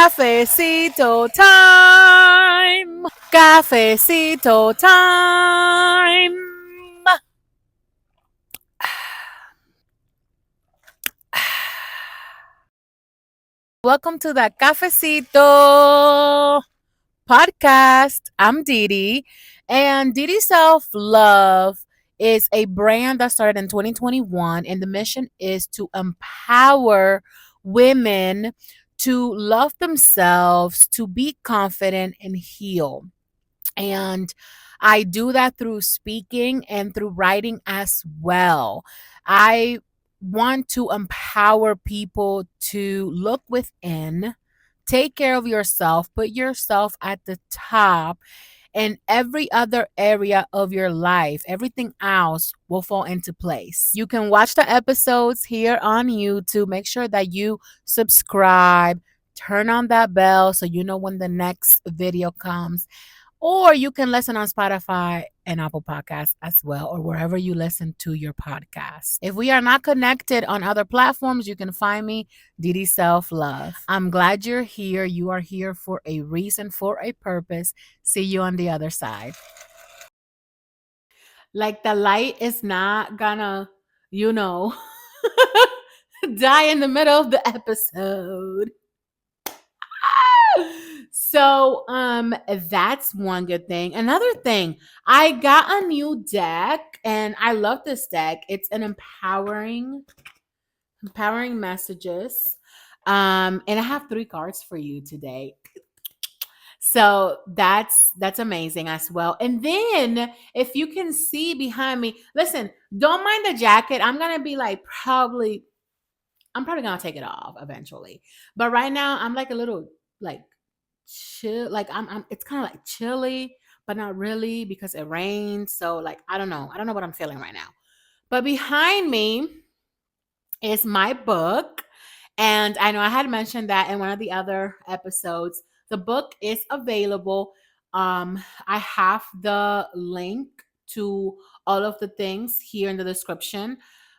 Cafecito time. Cafecito time. Welcome to the Cafecito podcast. I'm Didi, and Didi Self Love is a brand that started in 2021, and the mission is to empower women to love themselves, to be confident, and heal. And I do that through speaking and through writing as well. I want to empower people to look within, take care of yourself, put yourself at the top, and every other area of your life, everything else will fall into place. You can watch the episodes here on YouTube. Make sure that you subscribe, turn on that bell so you know when the next video comes. Or you can listen on Spotify and Apple Podcasts as well, or wherever you listen to your podcast. If we are not connected on other platforms, you can find me, Didi Self Love. I'm glad you're here. You are here for a reason, for a purpose. See you on the other side. Like the light is not gonna, you know, die in the middle of the episode. So that's one good thing. Another thing, I got a new deck and I love this deck. It's an empowering messages. And I have 3 cards for you today. So that's amazing as well. And then if you can see behind me, listen, don't mind the jacket. I'm probably gonna take it off eventually. But right now I'm like a little like chill, like I'm it's kind of like chilly, but not really because it rains. So like I don't know what I'm feeling right now. But behind me is my book, and I know I had mentioned that in one of the other episodes. The book is available. I have the link to all of the things here in the description,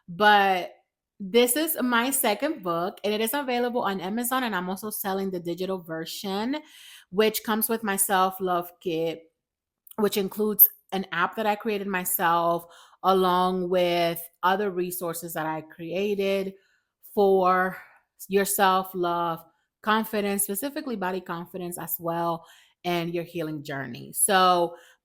but this is my second book and it is available on Amazon, and I'm also selling the digital version, which comes with my self-love kit, which includes an app that I created myself, along with other resources that I created for your self love, confidence, specifically body confidence as well, and your healing journey.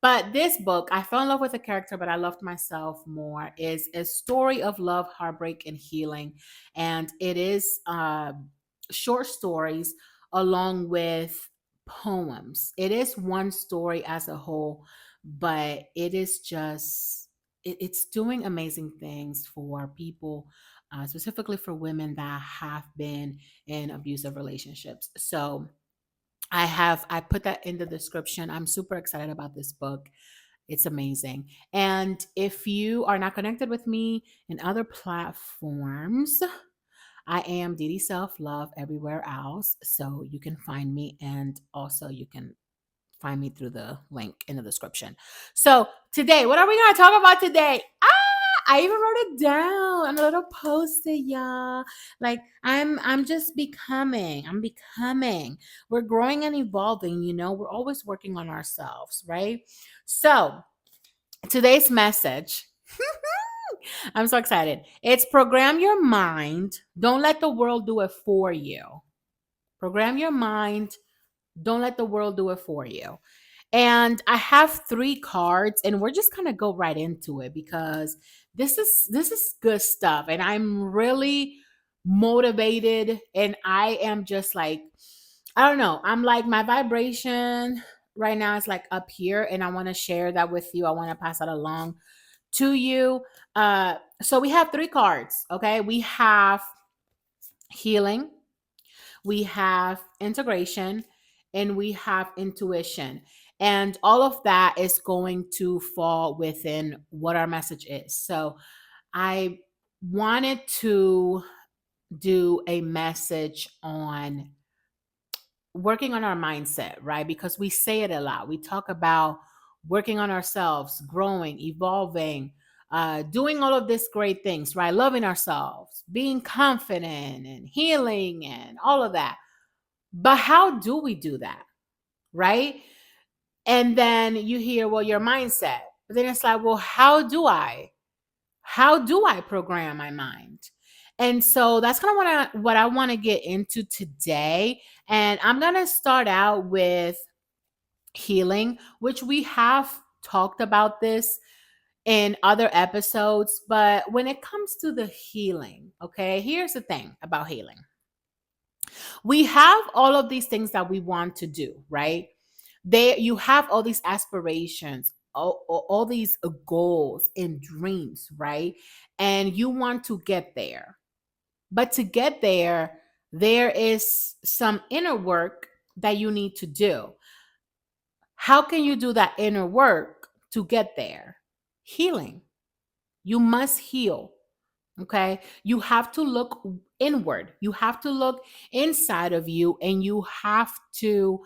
But this book, I fell in love with a character, but I loved myself more, is a story of love, heartbreak, and healing. And it is short stories along with poems. It is one story as a whole, but it is just it's doing amazing things for people, specifically for women that have been in abusive relationships. So I put that in the description. I'm super excited about this book. It's amazing. And if you are not connected with me in other platforms, I am Didi Self Love everywhere else. So you can find me, and also you can find me through the link in the description. So today, what are we gonna talk about today? I even wrote it down on a little post-it, y'all. Like I'm just becoming. I'm becoming. We're growing and evolving, we're always working on ourselves, right? So today's message. I'm so excited. It's program your mind. Don't let the world do it for you. Program your mind. Don't let the world do it for you. And I have 3 cards, and we're just gonna go right into it because this is good stuff. And I'm really motivated, and I am just like, I don't know. I'm like, my vibration right now is like up here, and I want to share that with you. I want to pass that along to you. So we have 3 cards. Okay. We have healing, we have integration, and we have intuition. And all of that is going to fall within what our message is. So I wanted to do a message on working on our mindset, right? Because we say it a lot. We talk about working on ourselves, growing, evolving, doing all of these great things, right? Loving ourselves, being confident and healing and all of that. But how do we do that? Right? And then you hear, well, your mindset. But then it's like, well, how do I? How do I program my mind? And so that's kind of what I want to get into today. And I'm going to start out with healing, which we have talked about this in other episodes. But when it comes to the healing, okay, here's the thing about healing. We have all of these things that we want to do, right? You have all these aspirations, all these goals and dreams, right? And you want to get there. But to get there, there is some inner work that you need to do. How can you do that inner work to get there? Healing. You must heal. Okay. You have to look inward. You have to look inside of you, and you have to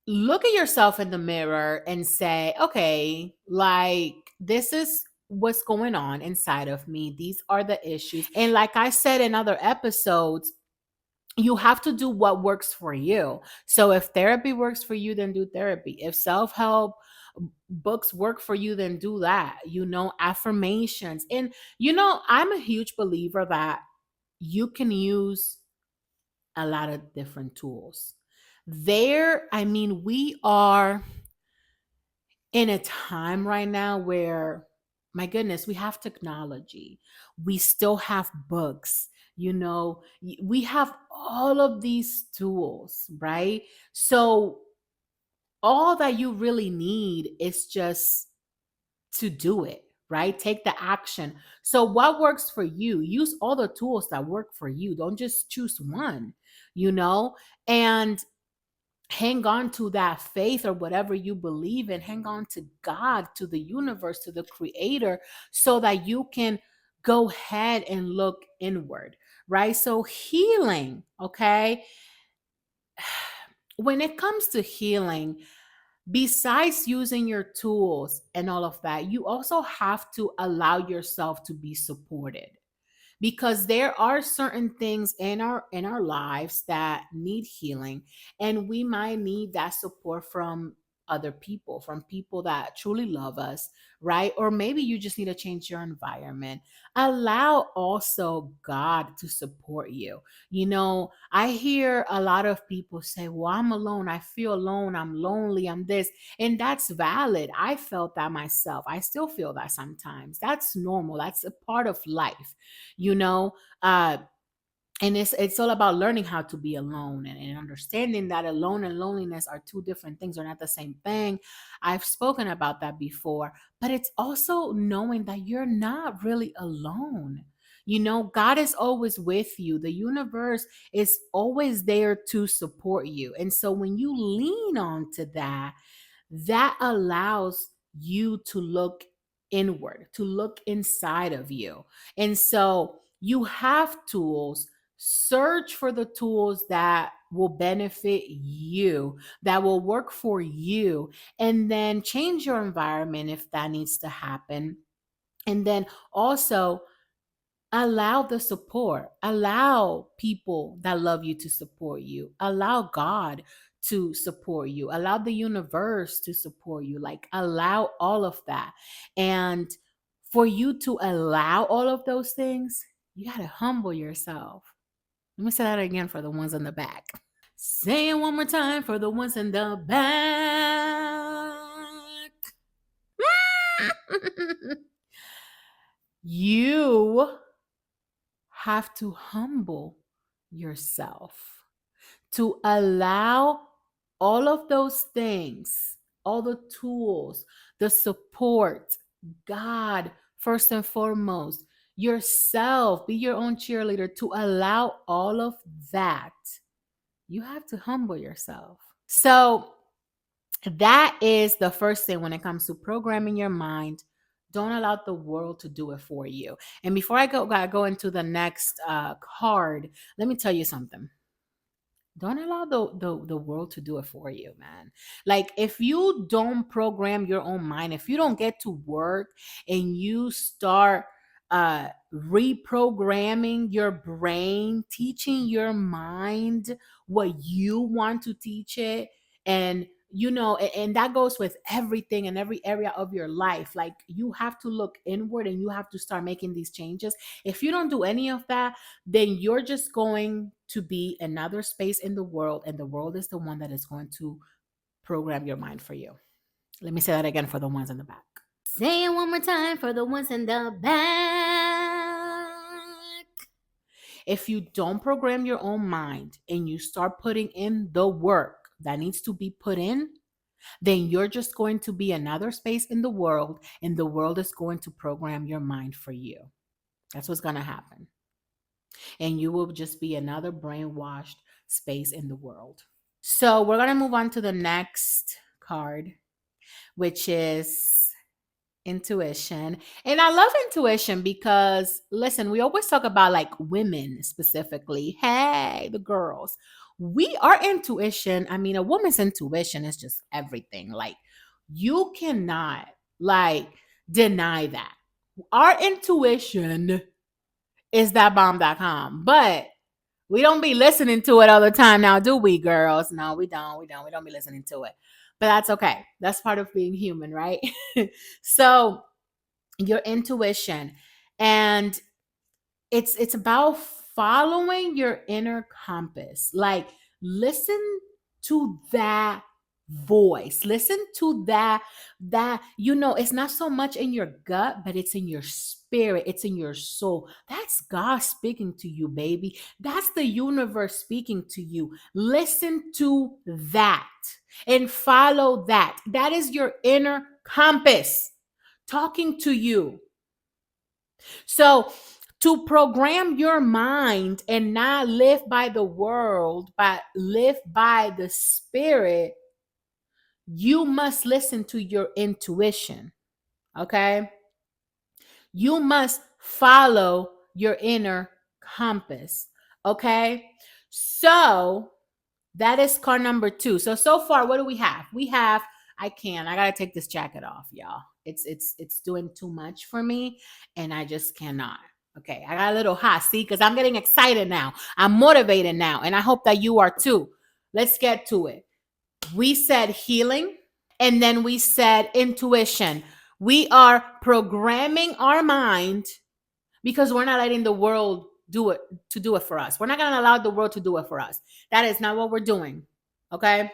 look at yourself in the mirror and say, okay, like this is what's going on inside of me. These are the issues. And like I said in other episodes, you have to do what works for you. So if therapy works for you, then do therapy. If self help books work for you, then do that. Affirmations. And, I'm a huge believer that you can use a lot of different tools. We are in a time right now where, my goodness, we have technology. We still have books. We have all of these tools, right? So all that you really need is just to do it, right? Take the action. So what works for you? Use all the tools that work for you. Don't just choose one, you know? And hang on to that faith or whatever you believe in. Hang on to God, to the universe, to the creator, so that you can go ahead and look inward, right? So healing, okay? When it comes to healing, besides using your tools and all of that, you also have to allow yourself to be supported, because there are certain things in our lives that need healing, and we might need that support from other people, from people that truly love us, right? Or maybe you just need to change your environment. Allow also God to support you. I hear a lot of people say, well, I'm alone, I feel alone, I'm lonely, I'm this. And that's valid. I felt that myself. I still feel that sometimes. That's normal. That's a part of life, you know uh and it's all about learning how to be alone, and understanding that alone and loneliness are two different things, are not the same thing. I've spoken about that before. But it's also knowing that you're not really alone. God is always with you. The universe is always there to support you, and so when you lean on to that, that allows you to look inward, to look inside of you. And so you have tools. Search for the tools that will benefit you, that will work for you, and then change your environment if that needs to happen. And then also allow the support, allow people that love you to support you, allow God to support you, allow the universe to support you, like allow all of that. And for you to allow all of those things, you got to humble yourself. Let me say that again for the ones in the back. Say it one more time for the ones in the back. You have to humble yourself to allow all of those things, all the tools, the support, God, first and foremost, yourself, be your own cheerleader, to allow all of that. You have to humble yourself. So, that is the first thing when it comes to programming your mind. Don't allow the world to do it for you. And before I go into the next card, let me tell you something. Don't allow the world to do it for you, man. Like, if you don't program your own mind, if you don't get to work and you start reprogramming your brain, teaching your mind what you want to teach it. And and that goes with everything and every area of your life. Like, you have to look inward and you have to start making these changes. If you don't do any of that, then you're just going to be another space in the world, and the world is the one that is going to program your mind for you. Let me say that again for the ones in the back. Say it one more time for the ones in the back. If you don't program your own mind and you start putting in the work that needs to be put in, then you're just going to be another space in the world, and the world is going to program your mind for you. That's what's going to happen. And you will just be another brainwashed space in the world. So we're going to move on to the next card, which is intuition. And I love intuition because, listen, we always talk about like women specifically. Hey, the girls. Our intuition, I mean, a woman's intuition is just everything. Like, you cannot like deny that. Our intuition is that bomb.com. But we don't be listening to it all the time now, do we, girls? No, we don't. We don't be listening to it. But that's okay. That's part of being human, right? So, your intuition, and it's about following your inner compass. Like, listen to that voice. Listen to that it's not so much in your gut, but it's in your spirit, it's in your soul. That's God speaking to you, baby. That's the universe speaking to you. Listen to that and follow that. That is your inner compass talking to you. So, to program your mind and not live by the world, but live by the spirit, you must listen to your intuition. Okay? You must follow your inner compass. Okay? So, that is card number 2. So far, what do we have? We have, I gotta take this jacket off, y'all. It's doing too much for me, and I just cannot. Okay, I got a little hot, see, because I'm getting excited now. I'm motivated now, and I hope that you are too. Let's get to it. We said healing, and then we said intuition. We are programming our mind because we're not letting the world do it for us. We're not going to allow the world to do it for us. That is not what we're doing. Okay?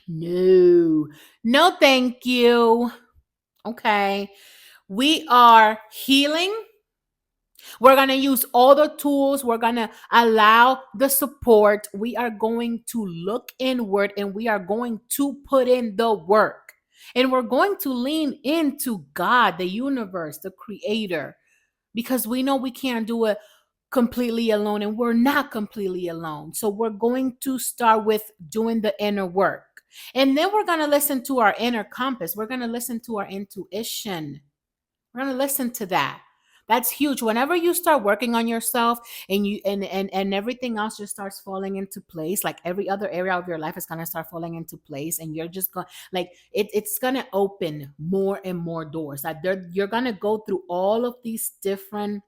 No, thank you. Okay. We are healing. We're going to use all the tools. We're going to allow the support. We are going to look inward, and we are going to put in the work. And we're going to lean into God, the universe, the creator, because we know we can't do it completely alone, and we're not completely alone. So we're going to start with doing the inner work. And then we're going to listen to our inner compass. We're going to listen to our intuition. We're going to listen to that. That's huge. Whenever you start working on yourself, and you and everything else just starts falling into place, like every other area of your life is going to start falling into place, and you're just going, like, it's going to open more and more doors. Like, you're going to go through all of these different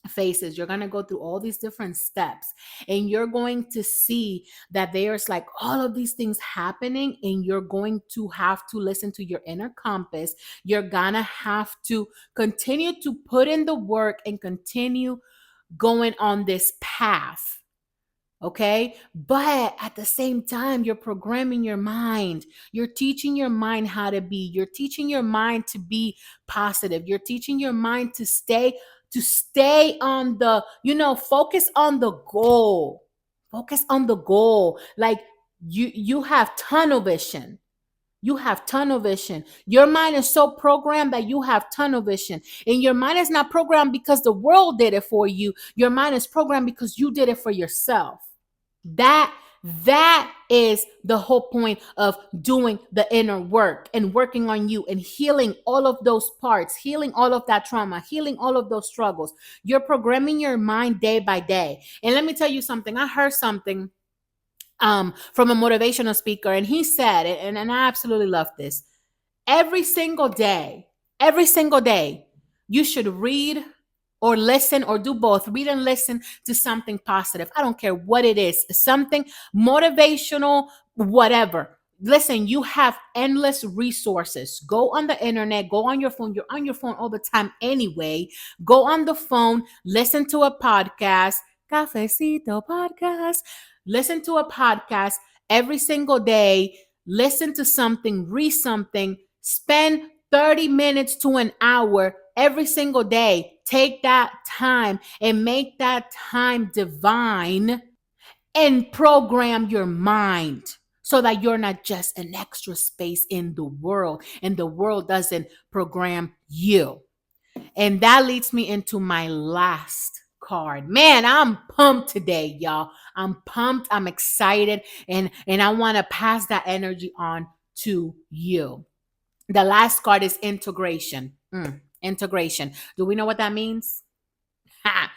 phases. You're going to go through all these different steps, and you're going to see that there's like all of these things happening, and you're going to have to listen to your inner compass. You're going to have to continue to put in the work and continue going on this path. Okay. But at the same time, you're programming your mind. You're teaching your mind how to be. You're teaching your mind to be positive. You're teaching your mind to stay on the, focus on the goal. Focus on the goal. Like, you have tunnel vision. You have tunnel vision. Your mind is so programmed that you have tunnel vision. And your mind is not programmed because the world did it for you. Your mind is programmed because you did it for yourself. That is the whole point of doing the inner work and working on you and healing all of those parts, healing all of that trauma, healing all of those struggles. You're programming your mind day by day. And let me tell you something. I heard something from a motivational speaker, and he said, and I absolutely love this. Every single day, you should read or listen or do both. Read and listen to something positive. I don't care what it is, something motivational, whatever. Listen, you have endless resources. Go on the internet, go on your phone. You're on your phone all the time anyway. Go on the phone, listen to a podcast, Cafecito podcast. Listen to a podcast every single day. Listen to something, read something, spend 30 minutes to an hour every single day. Take that time and make that time divine and program your mind so that you're not just an extra space in the world and the world doesn't program you. And that leads me into my last card. Man, I'm pumped today, y'all. I'm pumped. I'm excited and I want to pass that energy on to you. The last card is integration. Integration. Do we know what that means? Ha.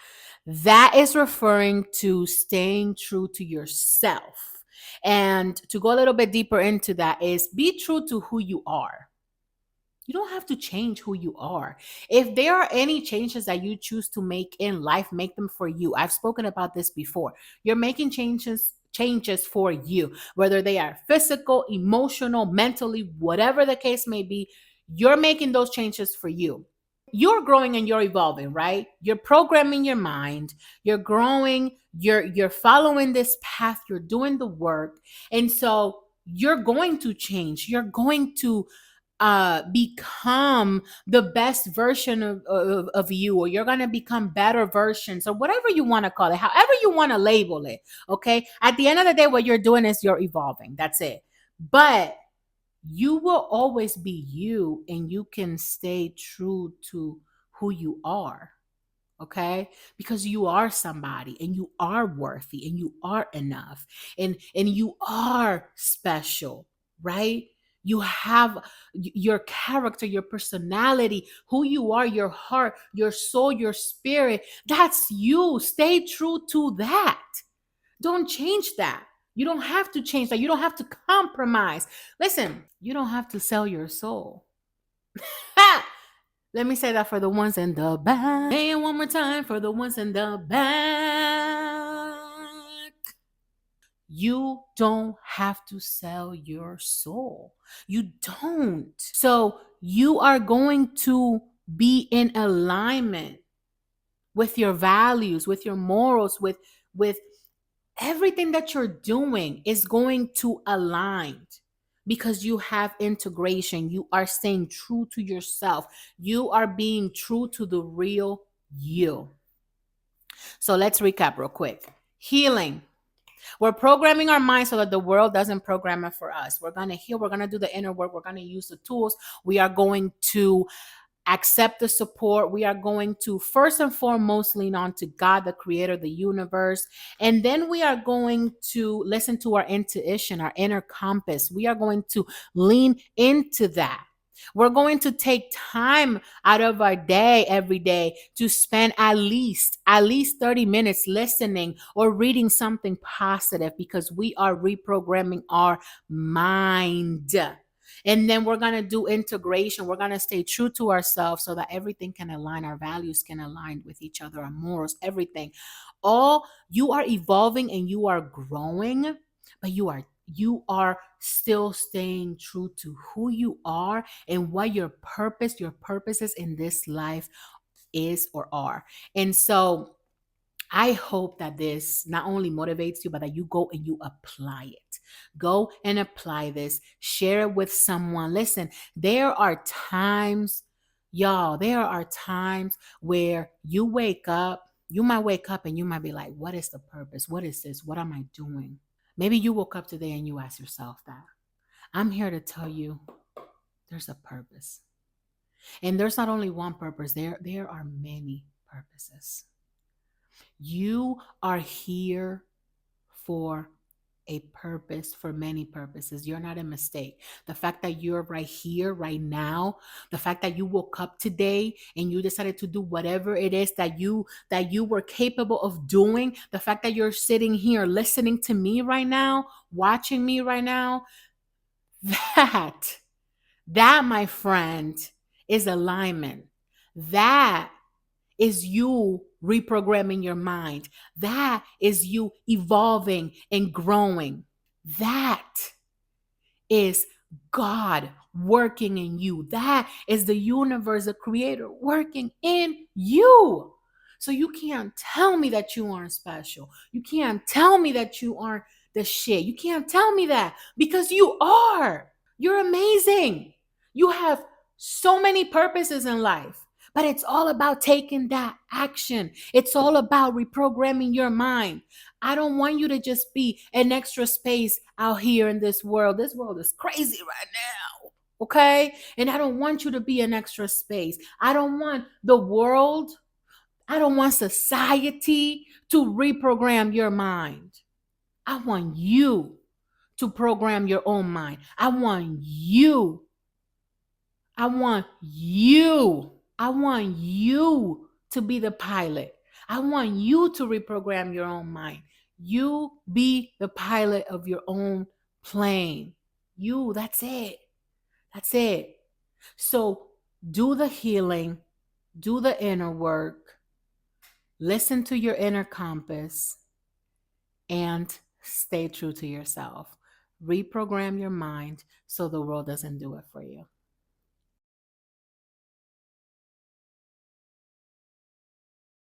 That is referring to staying true to yourself. And to go a little bit deeper into that is be true to who you are. You don't have to change who you are. If there are any changes that you choose to make in life, make them for you. I've spoken about this before. You're making changes for you, whether they are physical, emotional, mentally, whatever the case may be, you're making those changes for you. You're growing and you're evolving, right? You're programming your mind, you're growing, you're following this path, you're doing the work. And so you're going to change. You're going to become the best version of you, or you're going to become better versions, or whatever you want to call it, however you want to label it. Okay, at the end of the day, what you're doing is you're evolving. That's it. But you will always be you, and you can stay true to who you are. Okay, because you are somebody, and you are worthy, and you are enough, and you are special, right? You have your character, your personality, who you are, your heart, your soul, your spirit. That's you. Stay true to that. Don't change that. You don't have to change that. You don't have to compromise. Listen, you don't have to sell your soul. Ha! Let me say that for the ones in the back. Say it one more time for the ones in the back. You don't have to sell your soul. You don't. So you are going to be in alignment with your values, with your morals, with everything that you're doing is going to align because you have integration. You are staying true to yourself. You are being true to the real you. So let's recap real quick. Healing. We're programming our mind so that the world doesn't program it for us. We're going to heal. We're going to do the inner work. We're going to use the tools. We are going to accept the support. We are going to first and foremost lean on to God, the creator of the universe. And then we are going to listen to our intuition, our inner compass. We are going to lean into that. We're going to take time out of our day every day to spend at least 30 minutes listening or reading something positive, because we are reprogramming our mind. And then we're going to do integration. We're going to stay true to ourselves so that everything can align. Our values can align with each other, our morals, everything. All you are evolving and you are growing, but you are still staying true to who you are and what your purposes in this life is or are. And so I hope that this not only motivates you, but that you go and you apply it. Go and apply this. Share it with someone. Listen, there are times, y'all, there are times where you might wake up and you might be like, what is the purpose? What is this? What am I doing? Maybe you woke up today and you asked yourself that. I'm here to tell you there's a purpose. And there's not only one purpose, there are many purposes. You are here for a purpose, for many purposes. You're not a mistake. The fact that you're right here, right now, the fact that you woke up today and you decided to do whatever it is that you were capable of doing, the fact that you're sitting here listening to me right now, watching me right now, that that my friend is alignment. That is you reprogramming your mind. That is you evolving and growing. That is God working in you. That is the universe, the creator working in you. So you can't tell me that you aren't special. You can't tell me that you aren't the shit. You can't tell me that because you are. You're amazing. You have so many purposes in life, but it's all about taking that action. It's all about reprogramming your mind. I don't want you to just be an extra space out here in this world. This world is crazy right now. Okay? And I don't want you to be an extra space. I don't want the world, I don't want society to reprogram your mind. I want you to program your own mind. I want you. I want you. I want you to be the pilot. I want you to reprogram your own mind. You be the pilot of your own plane. You, that's it. That's it. So do the healing, do the inner work, listen to your inner compass, and stay true to yourself. Reprogram your mind so the world doesn't do it for you.